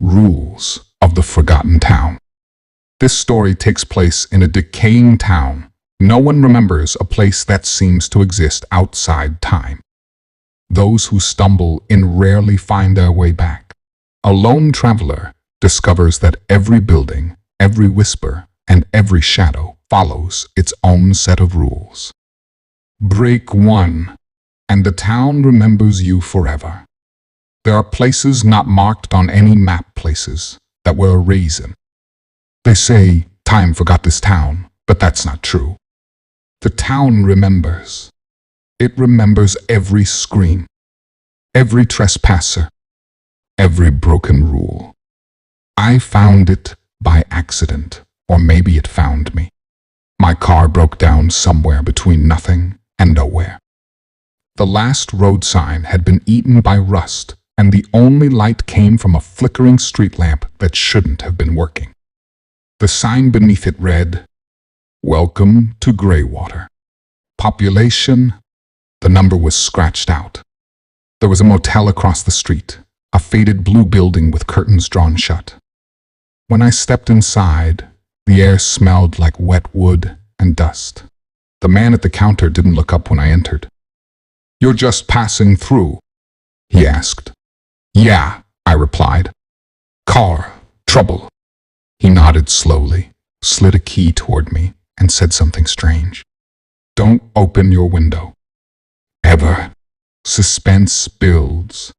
Rules of the Forgotten Town. This story takes place in a decaying town. No one remembers a place that seems to exist outside time. Those who stumble in rarely find their way back. A lone traveler discovers that every building, every whisper, and every shadow follows its own set of rules. Break one, and the town remembers you forever. There are places not marked on any map, places that were a reason. They say time forgot this town, but that's not true. The town remembers. It remembers every scream, every trespasser, every broken rule. I found it by accident, or maybe it found me. My car broke down somewhere between nothing and nowhere. The last road sign had been eaten by rust, and the only light came from a flickering street lamp that shouldn't have been working. The sign beneath it read, "Welcome to Graywater. Population." The number was scratched out. There was a motel across the street, a faded blue building with curtains drawn shut. When I stepped inside, the air smelled like wet wood and dust. The man at the counter didn't look up when I entered. "You're just passing through?" he asked. "Yeah," I replied. "Car trouble." He nodded slowly, slid a key toward me, and said something strange. "Don't open your window. Ever." Suspense builds.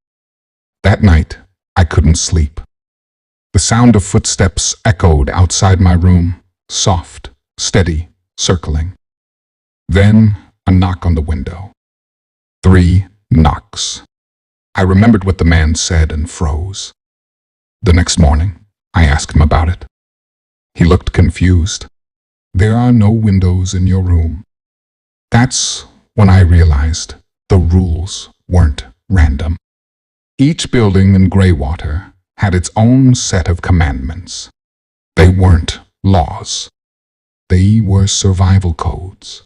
That night, I couldn't sleep. The sound of footsteps echoed outside my room, soft, steady, circling. Then, a knock on the window. 3 knocks. I remembered what the man said and froze. The next morning, I asked him about it. He looked confused. "There are no windows in your room." That's when I realized the rules weren't random. Each building in Graywater had its own set of commandments. They weren't laws. They were survival codes.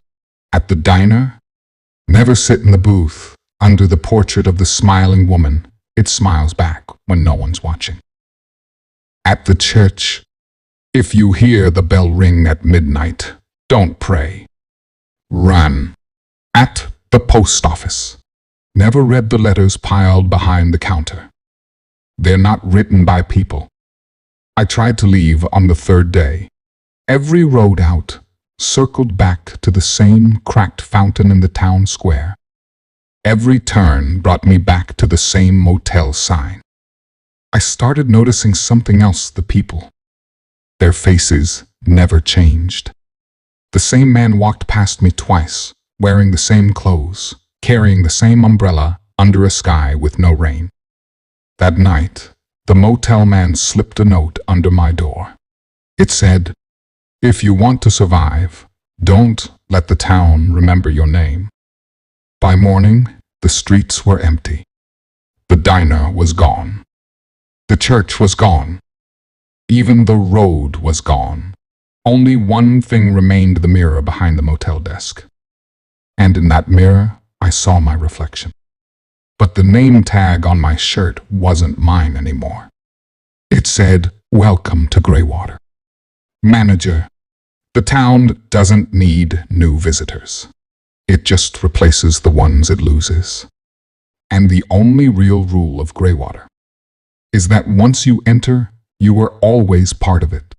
At the diner, never sit in the booth under the portrait of the smiling woman. It smiles back when no one's watching. At the church, if you hear the bell ring at midnight, don't pray. Run. At the post office, never read the letters piled behind the counter. They're not written by people. I tried to leave on the 3rd day. Every road out circled back to the same cracked fountain in the town square. Every turn brought me back to the same motel sign. I started noticing something else: the people. Their faces never changed. The same man walked past me twice, wearing the same clothes, carrying the same umbrella under a sky with no rain. That night, the motel man slipped a note under my door. It said, "If you want to survive, don't let the town remember your name." By morning, the streets were empty. The diner was gone. The church was gone. Even the road was gone. Only one thing remained: the mirror behind the motel desk. And in that mirror, I saw my reflection. But the name tag on my shirt wasn't mine anymore. It said, "Welcome to Graywater. Manager." The town doesn't need new visitors. It just replaces the ones it loses. And the only real rule of Graywater is that once you enter, you are always part of it.